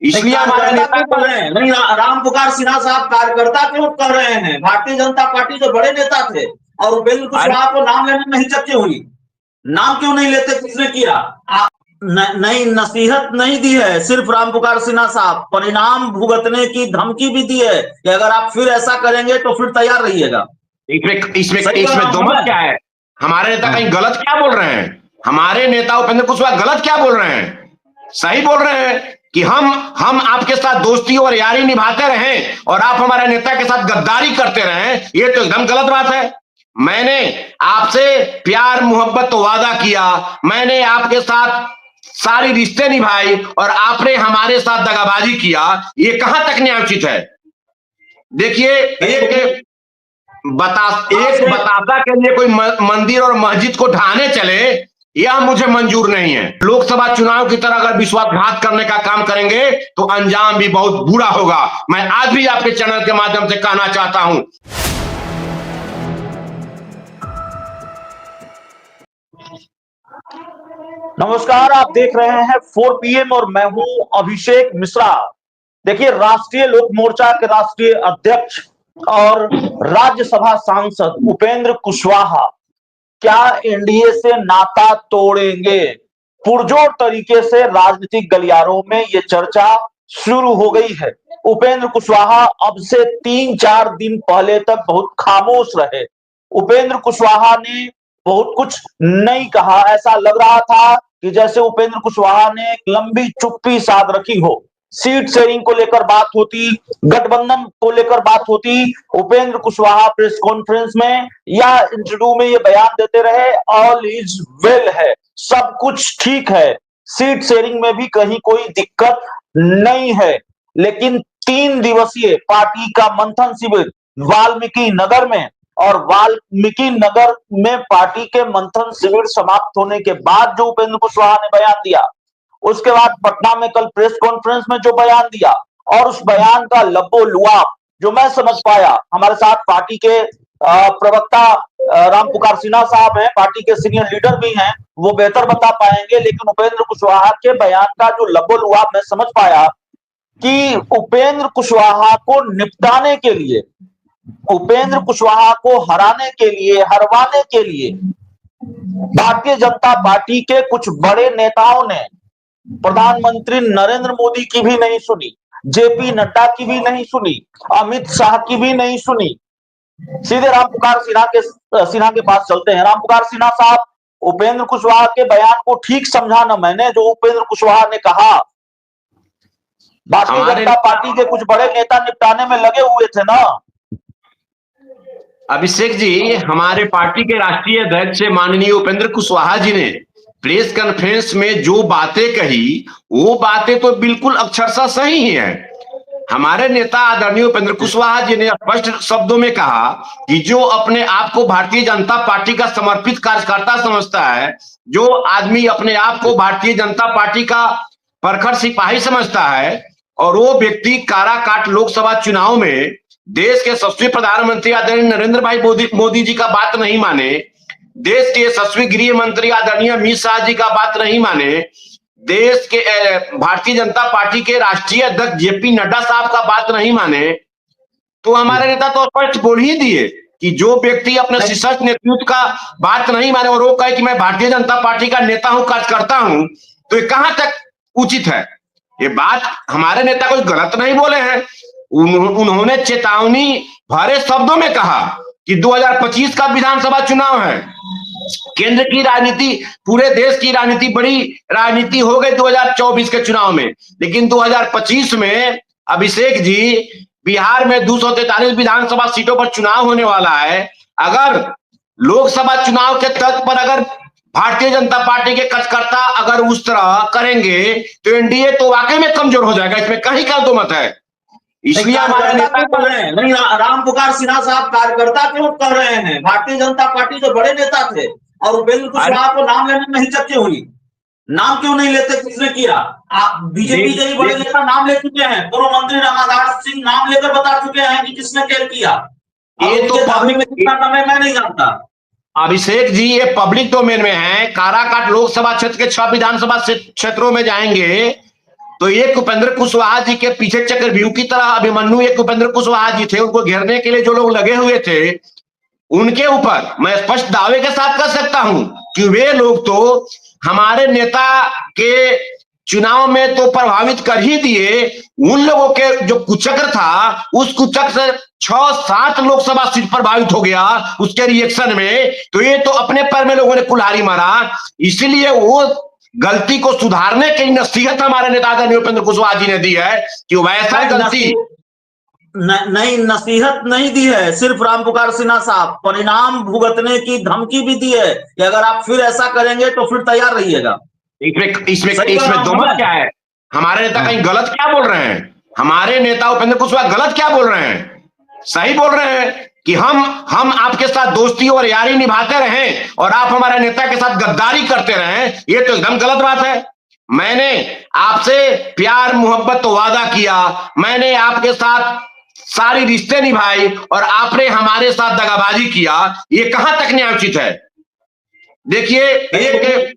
इसलिए हमारे नेता कर रहे हैं नहीं, राम पुकार सिन्हा साहब कार्यकर्ता क्यों कर रहे हैं? भारतीय जनता पार्टी के बड़े नेता थे और उपेंद्र कुशवाहा को नाम लेने में हिचक क्यों हुई? नाम क्यों नहीं लेते? किसने किया? नहीं, नसीहत नहीं दी है सिर्फ राम पुकार सिन्हा साहब, परिणाम भुगतने की धमकी भी दी है कि अगर आप फिर ऐसा करेंगे तो फिर तैयार रहिएगा। इसमें दो मत क्या है? हमारे नेता कहीं गलत क्या बोल रहे हैं? हमारे नेता उपेंद्र कुशवाहा गलत क्या बोल रहे हैं? सही बोल रहे हैं कि हम आपके साथ दोस्ती और यारी निभाते रहें और आप हमारे नेता के साथ गद्दारी करते रहें, ये तो एकदम गलत बात है। मैंने आपसे प्यार मोहब्बत तो वादा किया, मैंने आपके साथ सारी रिश्ते निभाई और आपने हमारे साथ दगाबाजी किया, ये कहां तक न्यायोचित है? देखिए, एक बतासा के लिए कोई मंदिर और मस्जिद को ढहाने चले, यह मुझे मंजूर नहीं है। लोकसभा चुनाव की तरह अगर विश्वासघात करने का काम करेंगे तो अंजाम भी बहुत बुरा होगा। मैं आज भी आपके चैनल के माध्यम से कहना चाहता हूं। नमस्कार, आप देख रहे हैं 4 PM और मैं हूं अभिषेक मिश्रा। देखिए, राष्ट्रीय लोक मोर्चा के राष्ट्रीय अध्यक्ष और राज्यसभा सांसद उपेंद्र कुशवाहा क्या एनडीए से नाता तोड़ेंगे? पुरजोर तरीके से राजनीतिक गलियारों में ये चर्चा शुरू हो गई है। उपेंद्र कुशवाहा अब से 3-4 दिन पहले तक बहुत खामोश रहे। उपेंद्र कुशवाहा ने बहुत कुछ नहीं कहा। ऐसा लग रहा था कि जैसे उपेंद्र कुशवाहा ने एक लंबी चुप्पी साध रखी हो। सीट शेयरिंग को लेकर बात होती, गठबंधन को लेकर बात होती, उपेंद्र कुशवाहा प्रेस कॉन्फ्रेंस में या इंटरव्यू में ये बयान देते रहे, ऑल इज वेल है, सब कुछ ठीक है, सीट शेयरिंग में भी कहीं कोई दिक्कत नहीं है। लेकिन 3 दिवसीय पार्टी का मंथन शिविर वाल्मीकि नगर में, और वाल्मीकि नगर में पार्टी के मंथन शिविर समाप्त होने के बाद जो उपेंद्र कुशवाहा ने बयान दिया, उसके बाद पटना में कल प्रेस कॉन्फ्रेंस में जो बयान दिया, और उस बयान का लब्बो लुआब जो मैं समझ पाया, हमारे साथ पार्टी के प्रवक्ता राम पुकार सिन्हा साहब हैं, पार्टी के सीनियर लीडर भी हैं, वो बेहतर बता पाएंगे। लेकिन उपेंद्र कुशवाहा के बयान का जो लब्बो लुआब मैं समझ पाया कि उपेंद्र कुशवाहा को निपटाने के लिए, उपेंद्र कुशवाहा को हराने के लिए, हरवाने के लिए भारतीय जनता पार्टी के कुछ बड़े नेताओं ने प्रधानमंत्री नरेंद्र मोदी की भी नहीं सुनी, जेपी नड्डा की भी नहीं सुनी, अमित शाह की भी नहीं सुनी। सीधे राम पुकार सिन्हा के पास चलते हैं। राम पुकार सिन्हा साहब, उपेंद्र कुशवाहा के बयान को ठीक समझा ना मैंने? जो उपेंद्र कुशवाहा ने कहा, भारतीय जनता पार्टी के कुछ बड़े नेता निपटाने में लगे हुए थे ना। अभिषेक जी, हमारे पार्टी के राष्ट्रीय अध्यक्ष माननीय उपेंद्र कुशवाहा जी ने प्रेस कॉन्फ्रेंस में जो बातें कही, वो बातें तो बिल्कुल अक्षरशः सही ही है। हमारे नेता आदरणीय उपेंद्र कुशवाहा जी ने स्पष्ट शब्दों में कहा कि जो अपने आप को भारतीय जनता पार्टी का समर्पित कार्यकर्ता समझता है, जो आदमी अपने आप को भारतीय जनता पार्टी का प्रखर सिपाही समझता है, और वो व्यक्ति काराकाट लोकसभा चुनाव में देश के यशस्वी प्रधानमंत्री आदरणीय नरेंद्र भाई मोदी जी का बात नहीं माने, देश के यशस्वी गृह मंत्री आदरणीय अमित शाह जी का बात नहीं माने, देश के भारतीय जनता पार्टी के राष्ट्रीय अध्यक्ष जेपी नड्डा साहब का बात नहीं माने, तो हमारे नेता तो स्पष्ट बोल ही दिए कि जो व्यक्ति अपने शीर्ष नेतृत्व का बात नहीं माने और वो कहे कि मैं भारतीय जनता पार्टी का नेता हूं, कार्यकर्ता हूं, तो ये कहां तक उचित है? ये बात हमारे नेता कोई गलत नहीं बोले हैं। उन्होंने चेतावनी भरे शब्दों में कहा कि 2025 का विधानसभा चुनाव है, केंद्र की राजनीति, पूरे देश की राजनीति, बड़ी राजनीति हो गई 2024 के चुनाव में, लेकिन 2025 में अभिषेक जी, बिहार में 243 विधानसभा सीटों पर चुनाव होने वाला है। अगर लोकसभा चुनाव के तर्क पर अगर भारतीय जनता पार्टी के कार्यकर्ता अगर उस तरह करेंगे तो एनडीए तो वाकई में कमजोर हो जाएगा, इसमें कहीं का दो मत है। इसलिए हमारे नेता कर रहे हैं नहीं, राम पुकार सिन्हा साहब कार्यकर्ता क्यों कर रहे हैं? भारतीय जनता पार्टी के बड़े नेता थे और उपेंद्र कुशवाहा को नाम लेने में हिचक क्यों हुई? नाम क्यों नहीं लेते? किसने किया? आप बीजेपी के ही बड़े नेता नाम ले चुके हैं, पूर्व मंत्री रामादास सिंह नाम लेकर बता चुके हैं कि किसने क्या किया। ये तो पब्लिक में कितना समय मैं नहीं जानता। अभिषेक जी, ये पब्लिक डोमेन में है। काराकाट लोकसभा क्षेत्र के 6 विधानसभा क्षेत्रों में जाएंगे तो एक उपेंद्र कुशवाहा जी के पीछे चक्रव्यूह की तरह अभिमन्यु एक उपेंद्र कुशवाहा जी थे, उनको घेरने के लिए जो लोग लगे हुए थे, उनके ऊपर मैं स्पष्ट दावे के साथ कर सकता हूं कि वे लोग तो हमारे नेता के चुनाव में तो प्रभावित कर ही दिए। उन लोगों के जो कुचक्र था, उस कुचक्र से 6-7 लोकसभा सीट प्रभावित हो गया उसके रिएक्शन में। तो ये तो अपने पैर में लोगों ने कुल्हाड़ी मारा। इसीलिए वो गलती को सुधारने की नसीहत हमारे नेता आदरणीय उपेंद्र कुशवाहा जी ने दी है कि वैसा गलती नहीं, नसीहत नहीं दी है, सिर्फ रामपुकार सिन्हा साहब परिणाम भुगतने की धमकी भी दी है कि अगर आप फिर ऐसा करेंगे तो फिर तैयार रहिएगा। इसमें दोमत क्या है? हमारे नेता कहीं गलत क्या बोल रहे हैं? हमारे नेता उपेंद्र कुशवाहा गलत क्या बोल रहे हैं? सही बोल रहे हैं कि हम आपके साथ दोस्ती और यारी निभाते रहें और आप हमारे नेता के साथ गद्दारी करते रहें, ये तो एकदम गलत बात है। मैंने आपसे प्यार मोहब्बत तो वादा किया, मैंने आपके साथ सारी रिश्ते निभाई और आपने हमारे साथ दगाबाजी किया, ये कहां तक न्यायोचित है? देखिए, एक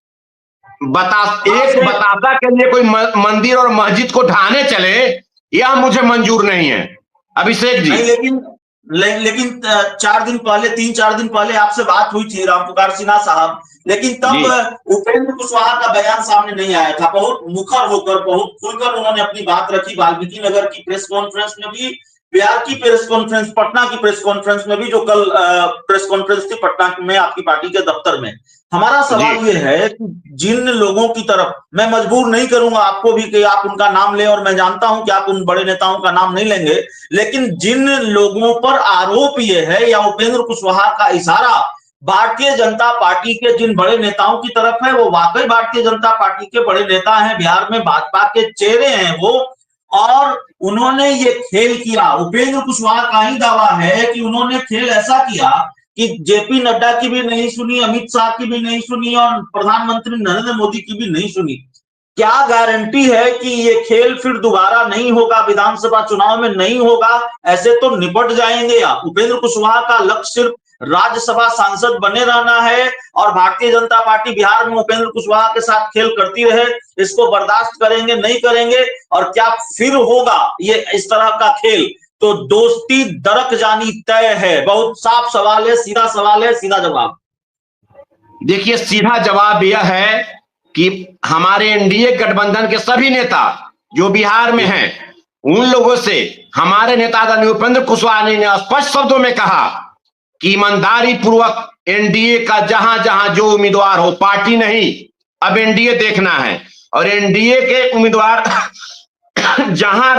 बतासा के लिए कोई मंदिर और मस्जिद को ढाने चले, यह मुझे मंजूर नहीं है अभिषेक जी। लेकिन 4 दिन पहले 3-4 दिन पहले आपसे बात हुई थी रामपुकार सिन्हा साहब, लेकिन तब उपेंद्र कुशवाहा का बयान सामने नहीं आया था। बहुत मुखर होकर, बहुत खुलकर उन्होंने अपनी बात रखी। वाल्मीकि नगर की प्रेस कॉन्फ्रेंस में भी, बिहार की प्रेस कॉन्फ्रेंस, पटना की प्रेस कॉन्फ्रेंस में भी, जो कल प्रेस कॉन्फ्रेंस थी पटना में आपकी पार्टी के दफ्तर में। हमारा सवाल ये है कि जिन लोगों की तरफ, मैं मजबूर नहीं करूंगा आपको भी कि आप उनका नाम लें, और मैं जानता हूं कि आप उन बड़े नेताओं का नाम नहीं लेंगे, लेकिन जिन लोगों पर आरोप ये है या उपेंद्र कुशवाहा का इशारा भारतीय जनता पार्टी के जिन बड़े नेताओं की तरफ है, वो वाकई भारतीय जनता पार्टी के बड़े नेता हैं, बिहार में भाजपा के चेहरे हैं वो, और उन्होंने ये खेल किया। उपेंद्र कुशवाहा का ही दावा है कि उन्होंने खेल ऐसा किया कि जेपी नड्डा की भी नहीं सुनी, अमित शाह की भी नहीं सुनी और प्रधानमंत्री नरेंद्र मोदी की भी नहीं सुनी। क्या गारंटी है कि ये खेल फिर दोबारा नहीं होगा, विधानसभा चुनाव में नहीं होगा? ऐसे तो निपट जाएंगे। या उपेंद्र कुशवाहा का लक्ष्य सिर्फ राज्यसभा सांसद बने रहना है और भारतीय जनता पार्टी बिहार में उपेंद्र कुशवाहा के साथ खेल करती रहे, इसको बर्दाश्त करेंगे नहीं करेंगे? और क्या फिर होगा ये इस तरह का खेल? तो दोस्ती दरक जानी तय है। बहुत साफ सवाल है, सीधा सवाल है, सीधा जवाब। देखिए, सीधा जवाब यह है कि हमारे एनडीए गठबंधन के सभी नेता जो बिहार में हैं, उन लोगों से हमारे नेता आदरणीय उपेंद्र कुशवाहा ने स्पष्ट शब्दों में कहा कि ईमानदारी पूर्वक एनडीए का जहां जहां जो उम्मीदवार हो, पार्टी नहीं, अब एनडीए देखना है, और एनडीए के उम्मीदवार जहां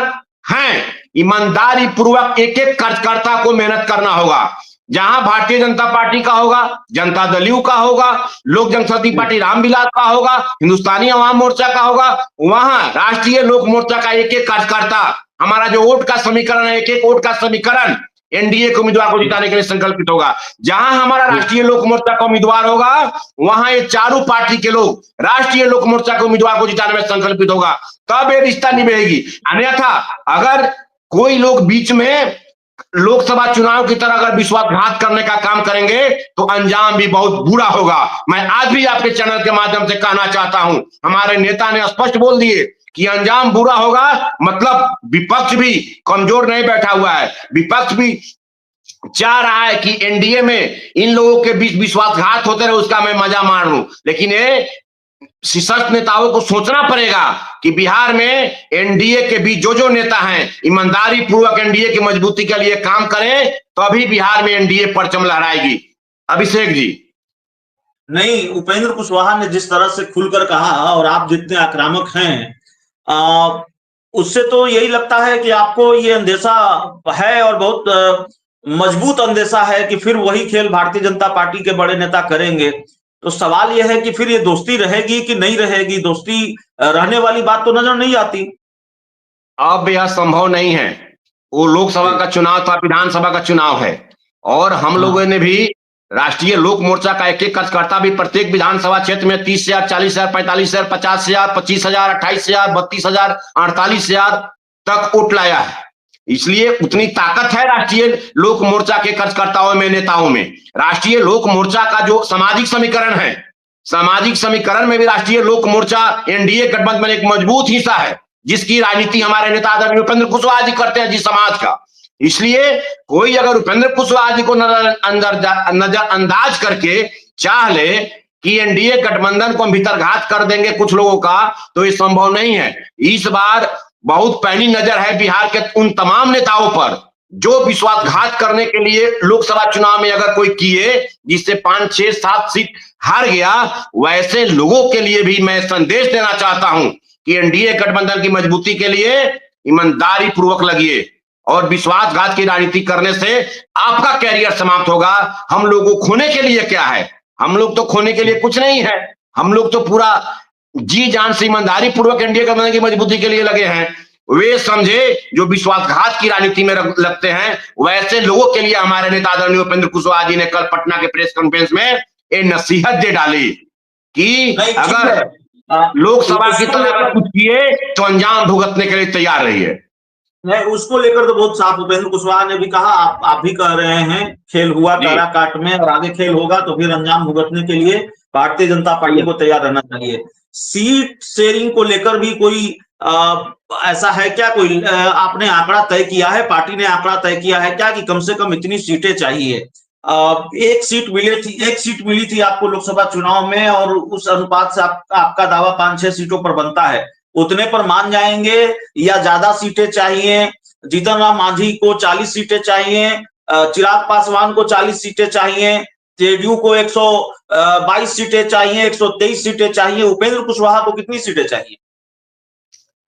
हैं, ईमानदारी पूर्वक एक एक कार्यकर्ता को मेहनत करना होगा। जहां भारतीय जनता पार्टी का होगा, जनता दल यू का होगा, लोक जनशक्ति पार्टी रामविलास का होगा, हिंदुस्तानी अवाम मोर्चा का होगा, वहां राष्ट्रीय लोक मोर्चा का एक एक कार्यकर्ता, हमारा जो वोट का समीकरण है, एक एक वोट का समीकरण एनडीए के उम्मीदवार को जिताने के लिए संकल्पित होगा। जहां हमारा राष्ट्रीय लोक मोर्चा का उम्मीदवार होगा, वहां ये चारों पार्टी के लोग राष्ट्रीय लोक मोर्चा के उम्मीदवार को जिताने में संकल्पित होगा, तब ये रिश्ता निभेगी। अन्यथा अगर कोई लोग बीच में लोकसभा चुनाव की तरह अगर विश्वासघात करने का काम करेंगे तो अंजाम भी बहुत बुरा होगा। मैं आज भी आपके चैनल के माध्यम से कहना चाहता हूं, हमारे नेता ने स्पष्ट बोल दिए कि अंजाम बुरा होगा। मतलब विपक्ष भी कमजोर नहीं बैठा हुआ है, विपक्ष भी चाह रहा है कि एनडीए में इन लोगों के बीच विश्वासघात होते रहे, उसका मैं मजा मार लूं। लेकिन ये शीर्षस्थ नेताओं को सोचना पड़ेगा कि बिहार में एनडीए के बीच जो नेता हैं, ईमानदारी पूर्वक एनडीए की मजबूती के लिए काम करें, तभी बिहार में एनडीए परचम लहराएगी। अभिषेक जी, नहीं, उपेंद्र कुशवाहा ने जिस तरह से खुलकर कहा और आप जितने आक्रामक हैं, उससे तो यही लगता है कि आपको ये अंदेशा है और बहुत मजबूत अंदेशा है कि फिर वही खेल भारतीय जनता पार्टी के बड़े नेता करेंगे। तो सवाल यह है कि फिर ये दोस्ती रहेगी कि नहीं रहेगी? दोस्ती रहने वाली बात तो नजर नहीं आती। अब यह संभव नहीं है। वो लोकसभा का चुनाव था, विधानसभा का चुनाव है, और हम लोगों ने भी राष्ट्रीय लोक मोर्चा का एक एक कार्यकर्ता भी प्रत्येक विधानसभा क्षेत्र में 30,000, 40,000, 45,000, 50,000, 25,000, 28,000, 32,000, 48,000 तक वोट लाया है। इसलिए उतनी ताकत है राष्ट्रीय लोक मोर्चा के कार्यकर्ताओं में, नेताओं में। राष्ट्रीय लोक मोर्चा का जो सामाजिक समीकरण है, सामाजिक समीकरण में भी राष्ट्रीय लोक मोर्चा एनडीए गठबंधन में एक मजबूत हिस्सा है। जिसकी राजनीति हमारे नेता आदरणीय उपेंद्र कुशवाहा जी करते हैं जिस समाज का। इसलिए कोई अगर उपेंद्र कुशवाहा जी को नजरअंदाज करके चाह ले कि एनडीए गठबंधन को हम भीतरघात कर देंगे कुछ लोगों का, तो ये संभव नहीं है। इस बार बहुत पैनी नजर है बिहार के उन तमाम नेताओं पर जो विश्वासघात करने के लिए लोकसभा चुनाव में अगर कोई किए जिससे 5, 6, 7 सीट हार गया। वैसे लोगों के लिए भी मैं संदेश देना चाहता हूं कि एनडीए गठबंधन की मजबूती के लिए ईमानदारी पूर्वक लगिए और विश्वासघात की राजनीति करने से आपका कैरियर समाप्त होगा। हम लोग को खोने के लिए क्या है? हम लोग तो खोने के लिए कुछ नहीं है। हम लोग तो पूरा जी जान से ईमानदारी पूर्वक एनडीए गठबंधन की मजबूती के लिए लगे हैं। वे समझे जो विश्वासघात की राजनीति में लगते हैं, वैसे लोगों के लिए हमारे नेता आदरणीय उपेंद्र कुशवाहा जी ने कल पटना के प्रेस कॉन्फ्रेंस में एक नसीहत दे डाली कि अगर लोकसभा की तरह कुछ किए तो अंजाम भुगतने के लिए तैयार रहिए। नहीं, उसको लेकर तो बहुत साफ उपेंद्र कुशवाहा ने भी कहा, आप भी कह रहे हैं खेल हुआ काराकाट में और आगे खेल होगा तो फिर अंजाम भुगतने के लिए भारतीय जनता पार्टी को तैयार रहना चाहिए। सीट शेयरिंग को लेकर भी कोई ऐसा है क्या, कोई आपने आंकड़ा तय किया है, पार्टी ने आंकड़ा तय किया है क्या कि कम से कम इतनी सीटें चाहिए? एक सीट मिली थी आपको लोकसभा चुनाव में और उस अनुपात से आपका दावा 5-6 सीटों पर बनता है। उतने पर मान जाएंगे या ज्यादा सीटें चाहिए? जीतन राम मांझी को 40 सीटें चाहिए, चिराग पासवान को 40 सीटें चाहिए, जेडीयू को 122 सीटें चाहिए, 123 सीटें चाहिए, उपेंद्र कुशवाहा को कितनी सीटें चाहिए?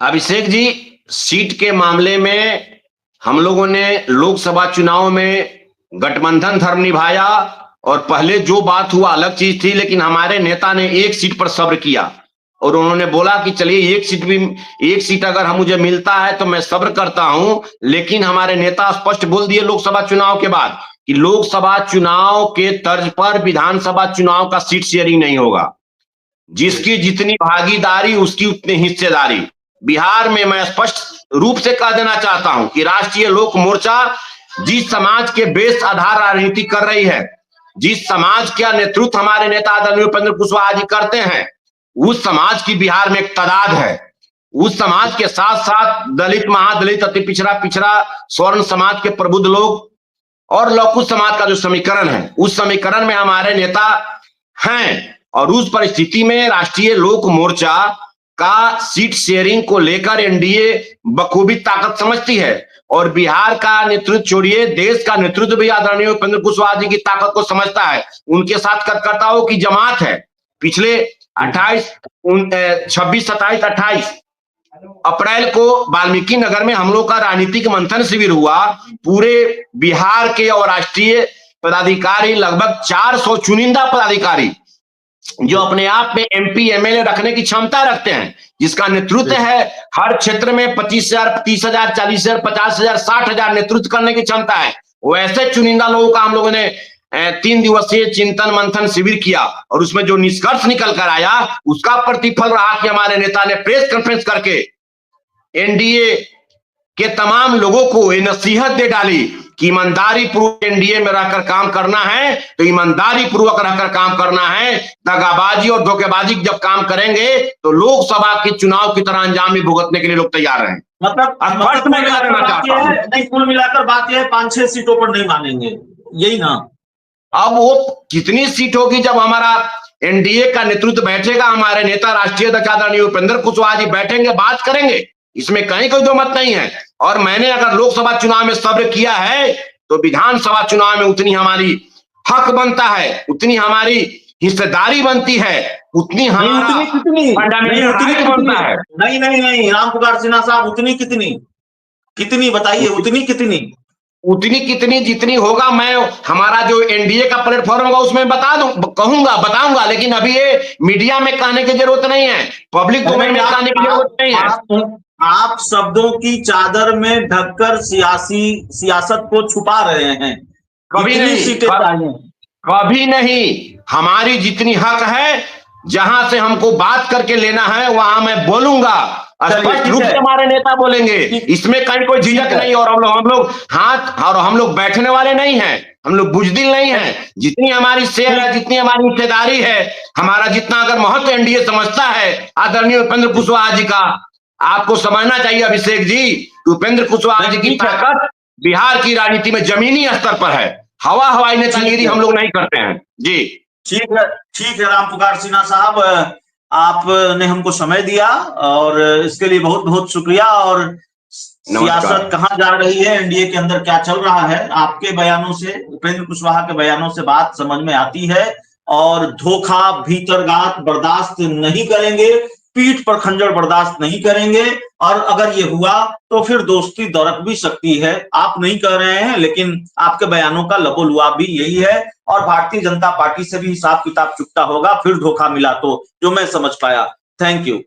अभिषेक जी, सीट के मामले में हम लोगों ने लोकसभा चुनाव में गठबंधन धर्म निभाया और पहले जो बात हुआ अलग चीज थी, लेकिन हमारे नेता ने एक सीट पर सब्र किया और उन्होंने बोला कि चलिए एक सीट अगर हम मुझे मिलता है तो मैं सब्र करता हूं। लेकिन हमारे नेता स्पष्ट बोल दिए लोकसभा चुनाव के बाद कि लोकसभा चुनाव के तर्ज पर विधानसभा चुनाव का सीट शेयरिंग नहीं होगा। जिसकी जितनी भागीदारी उसकी उतनी हिस्सेदारी। बिहार में मैं स्पष्ट रूप से कह देना चाहता हूं कि राष्ट्रीय लोक मोर्चा जिस समाज के बेस आधार राजनीति कर रही है, जिस समाज का नेतृत्व हमारे नेता आदरणीय उपेंद्र कुशवाहा जी करते हैं, उस समाज की बिहार में एक तादाद है। उस समाज के साथ साथ दलित, महादलित, अति पिछड़ा स्वर्ण समाज के प्रबुद्ध लोग और लौकुश समाज का जो समीकरण है, उस समीकरण में हमारे नेता हैं। और उस परिस्थिति में राष्ट्रीय लोक मोर्चा का सीट शेयरिंग को लेकर एनडीए बखूबी ताकत समझती है और बिहार का नेतृत्व छोड़िए, देश का नेतृत्व भी आदरणीय उपेंद्र कुशवाहा जी की ताकत को समझता है। उनके साथ कार्यकर्ताओं की जमात है। पिछले 26, 27, 28 अप्रैल को वाल्मीकि नगर में हम लोग का राजनीतिक मंथन शिविर हुआ। पूरे बिहार के और राष्ट्रीय पदाधिकारी, लगभग 400 चुनिंदा पदाधिकारी जो अपने आप में एमपी एमएलए रखने की क्षमता रखते हैं, जिसका नेतृत्व है हर क्षेत्र में 25,000, 30,000, 40,000, 50,000, 60,000 नेतृत्व करने की क्षमता है। वैसे चुनिंदा लोगों का हम लोगों ने 3 दिवसीय चिंतन मंथन शिविर किया और उसमें जो निष्कर्ष निकल कर आया उसका प्रतिफल रहा कि हमारे नेता ने प्रेस कॉन्फ्रेंस करके एनडीए के तमाम लोगों को ये नसीहत दे डाली कि ईमानदारी पूर्वक एनडीए में रहकर काम करना है तो ईमानदारी पूर्वक रहकर काम करना है। दगाबाजी और धोखेबाजी जब काम करेंगे तो लोकसभा के चुनाव की तरह अंजाम भी भुगतने के लिए लोग तैयार हैं। मतलब कुल मिलाकर बात यह है 5-6 सीटों पर नहीं मानेंगे, यही ना? अब वो कितनी सीट होगी जब हमारा एनडीए का नेतृत्व बैठेगा, हमारे नेता राष्ट्रीय अध्यक्ष आदरणीय उपेंद्र कुशवाहा जी बैठेंगे, बात करेंगे, इसमें कहीं कोई दो मत नहीं है। और मैंने अगर लोकसभा चुनाव में सब्र किया है तो विधानसभा चुनाव में उतनी हमारी हक बनता है, उतनी हमारी हिस्सेदारी बनती है, उतनी हमारा फंडामेंटल बनता है। नहीं राम पुकार सिन्हा साहब, उतनी कितनी बताइए, उतनी कितनी जितनी होगा। मैं हमारा जो एनडीए का प्लेटफॉर्म होगा उसमें बताऊंगा, लेकिन अभी ये मीडिया में कहने की जरूरत नहीं है, पब्लिक डोमेन में कहने की जरूरत नहीं है। आप शब्दों की चादर में ढककर सियासत को छुपा रहे हैं। कभी नहीं। हमारी जितनी हक है, जहां से हमको बात करके लेना है वहां मैं बोलूंगा, स्पष्ट रूप से हमारे नेता बोलेंगे, इसमें कहीं कोई झिझक नहीं। और हम लोग हाथ और हम लोग बैठने वाले नहीं हैं, हम लोग बुजदिल नहीं हैं। जितनी हमारी शेयर है, जितनी हमारी हिस्सेदारी है, हमारा जितना अगर महत्व एनडीए समझता है आदरणीय उपेंद्र कुशवाहा जी का, आपको समझना चाहिए अभिषेक जी, उपेंद्र कुशवाहा जी की ताकत बिहार की राजनीति में जमीनी स्तर पर है। हवाई नेतागिरी हम लोग नहीं करते हैं जी। ठीक है राम पुकार सिन्हा साहब, आपने हमको समय दिया और इसके लिए बहुत बहुत शुक्रिया। और सियासत कहाँ जा रही है, एनडीए के अंदर क्या चल रहा है, आपके बयानों से, उपेंद्र कुशवाहा के बयानों से बात समझ में आती है। और धोखा, भीतरगात बर्दाश्त नहीं करेंगे, पीठ पर खंजर बर्दाश्त नहीं करेंगे। और अगर ये हुआ तो फिर दोस्ती दरक भी सकती है। आप नहीं कह रहे हैं, लेकिन आपके बयानों का लबोलुआब भी यही है। और भारतीय जनता पार्टी से भी हिसाब किताब चुकता होगा फिर धोखा मिला तो, जो मैं समझ पाया। Thank you.